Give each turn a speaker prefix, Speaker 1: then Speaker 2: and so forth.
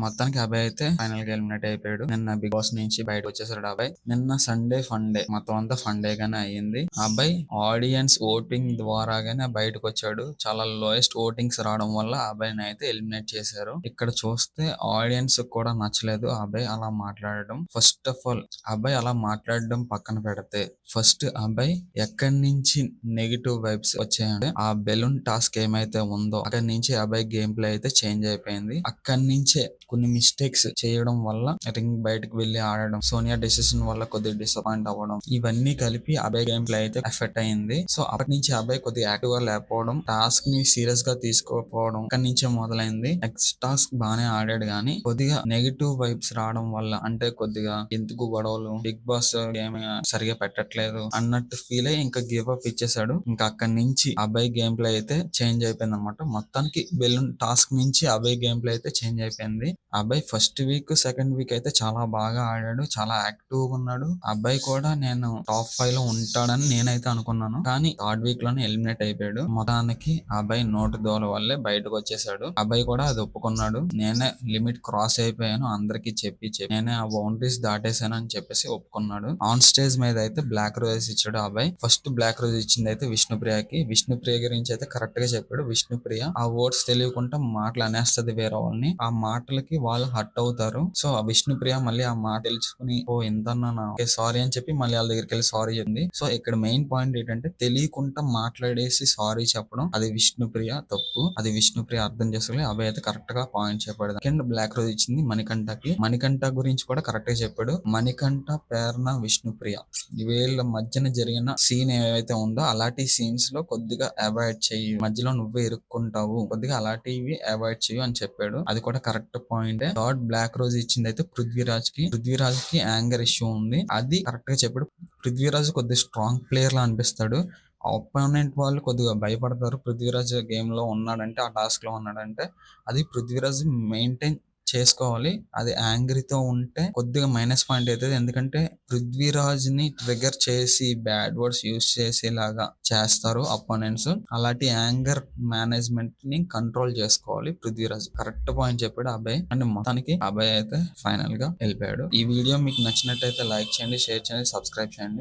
Speaker 1: మొత్తానికి అభయ్ అయితే ఫైనల్ గా ఎలిమినేట్ అయిపోయాడు. నిన్న బిగ్ బాస్ నుంచి బయటకు వచ్చేసాడు అభయ్. నిన్న సండే ఫన్ డే, మొత్తం అంతా ఫన్ డే గానే అయ్యింది. అభయ్ ఆడియన్స్ ఓటింగ్ ద్వారాగానే బయటకు వచ్చాడు. చాలా లోయెస్ట్ ఓటింగ్స్ రావడం వల్ల అభయ్ ని అయితే ఎలిమినేట్ చేశారు. ఇక్కడ చూస్తే ఆడియన్స్ కూడా నచ్చలేదు అభయ్ అలా మాట్లాడడం. ఫస్ట్ ఆఫ్ ఆల్ అభయ్ అలా మాట్లాడడం పక్కన పెడితే, ఫస్ట్ అభయ్ ఎక్కడి నుంచి నెగిటివ్ వైబ్స్ వచ్చాయంటే, ఆ బెలూన్ టాస్క్ ఏమైతే ఉందో అక్కడి నుంచి అభయ్ గేమ్ ప్లే అయితే చేంజ్ అయిపోయింది. అక్కడి నుంచే కొన్ని మిస్టేక్స్ చేయడం వల్ల రింగ్ బయటకు వెళ్లి ఆడడం, సోనియా డెసిషన్ వల్ల కొద్దిగా డిసప్పాయింట్ అవ్వడం, ఇవన్నీ కలిపి అభయ్ గేమ్ ప్లే అయితే ఎఫెక్ట్ అయింది. సో అప్పటి నుంచి అభయ్ కొద్దిగా యాక్టివ్ గా లేకపోవడం, టాస్క్ ని సీరియస్ గా తీసుకోకపోవడం అక్కడి నుంచే మొదలైంది. నెక్స్ట్ టాస్క్ బానే ఆడాడు గానీ కొద్దిగా నెగిటివ్ వైబ్స్ రావడం వల్ల, అంటే కొద్దిగా ఎందుకు గొడవలు, బిగ్ బాస్ గేమ్ సరిగా పెట్టట్లేదు అన్నట్టు ఫీల్ అయ్యి ఇంకా గివ్ అప్ ఇచ్చేసాడు. ఇంకా అక్కడి నుంచి అభయ్ గేమ్ ప్లే అయితే చేంజ్ అయిపోయింది అనమాట. మొత్తానికి బెలూన్ టాస్క్ నుంచి అభయ్ గేమ్ ప్లే అయితే చేంజ్ అయిపోయింది. అబ్బాయి ఫస్ట్ వీక్ సెకండ్ వీక్ అయితే చాలా బాగా ఆడాడు, చాలా యాక్టివ్ గా ఉన్నాడు. అబ్బాయి కూడా నేను టాప్ 5 లో ఉంటాడని నేనైతే అనుకున్నాను, కానీ థర్డ్ వీక్ లోనే ఎలిమినేట్ అయిపోయాడు. మొత్తానికి అబ్బాయి నోటి దోల వల్లే బయటకు వచ్చేసాడు. అబ్బాయి కూడా అది ఒప్పుకున్నాడు. నేనే లిమిట్ క్రాస్ అయిపోయాను, అందరికి చెప్పి నేనే ఆ బౌండరీస్ దాటేసాను అని చెప్పేసి ఒప్పుకున్నాడు. ఆన్ స్టేజ్ మీద అయితే బ్లాక్ రోజెస్ ఇచ్చాడు అబ్బాయి. ఫస్ట్ బ్లాక్ రోజ్ ఇచ్చింది అయితే విష్ణుప్రియకి. విష్ణుప్రియ గురించి అయితే కరెక్ట్ గా చెప్పాడు. విష్ణుప్రియ ఆ వర్డ్స్ తెలియకుండా మాటలు అనేస్తది వేరే వాళ్ళని, ఆ మాటలకి వాళ్ళు హర్ట్ అవుతారు. సో ఆ విష్ణుప్రియ మళ్ళీ ఆ మాట తెలుసుకుని, ఓ ఇంతన్నా సారీ అని చెప్పి మళ్ళీ వాళ్ళ దగ్గరికి వెళ్ళి సారీ చెప్పింది. సో ఇక్కడ మెయిన్ పాయింట్ ఏంటంటే, తెలియకుండా మాట్లాడేసి సారీ చెప్పడం అది విష్ణుప్రియ తప్పు. అది విష్ణుప్రియ అర్థం చేసుకోవాలి. అభయ్ అయితే కరెక్ట్ గా పాయింట్ చెప్పాడు. సెకండ్ బ్లాక్ రోజ్ ఇచ్చింది మణికంఠకి. మణికంఠ గురించి కూడా కరెక్ట్ గా చెప్పాడు. మణికంఠ, ప్రేరణ, విష్ణుప్రియ వీళ్ళ మధ్యన జరిగిన సీన్ ఏవైతే ఉందో అలాంటి సీన్స్ లో కొద్దిగా అవాయిడ్ చెయ్యి, మధ్యలో నువ్వే ఇరుక్కుంటావు, కొద్దిగా అలాంటివి అవాయిడ్ చెయ్యి అని చెప్పాడు. అది కూడా correct point. Third black rose ఇచ్చింది అయితే పృథ్వీరాజ్ కి. పృథ్వీరాజ్ కి యాంగర్ ఇష్యూ ఉంది, అది కరెక్ట్ గా చెప్పాడు. పృథ్వీరాజ్ కొద్దిగా స్ట్రాంగ్ ప్లేయర్ లా అనిపిస్తాడు. ఆపోనెంట్ వాళ్ళు కొద్దిగా భయపడతారు పృథ్వీరాజ్ గేమ్ లో ఉన్నాడంటే, ఆ టాస్క్ లో ఉన్నాడంటే. అది పృథ్వీరాజ్ మెయింటైన్ చేసుకోవాలి. అది యాంగ్రీతో ఉంటే కొద్దిగా మైనస్ పాయింట్ అవుతుంది. ఎందుకంటే పృథ్వీరాజ్ ని ట్రిగర్ చేసి బ్యాడ్ వర్డ్స్ యూస్ చేసేలాగా చేస్తారు అపోనెంట్స్. అలాంటి యాంగర్ మేనేజ్మెంట్ ని కంట్రోల్ చేసుకోవాలి పృథ్వీరాజ్. కరెక్ట్ పాయింట్ చెప్పాడు అభయ్. అండ్ మొత్తానికి అభయ్ అయితే ఫైనల్ గా వెళ్ళిపోయాడు. ఈ వీడియో మీకు నచ్చినట్టయితే లైక్ చేయండి, షేర్ చేయండి, సబ్స్క్రైబ్ చేయండి.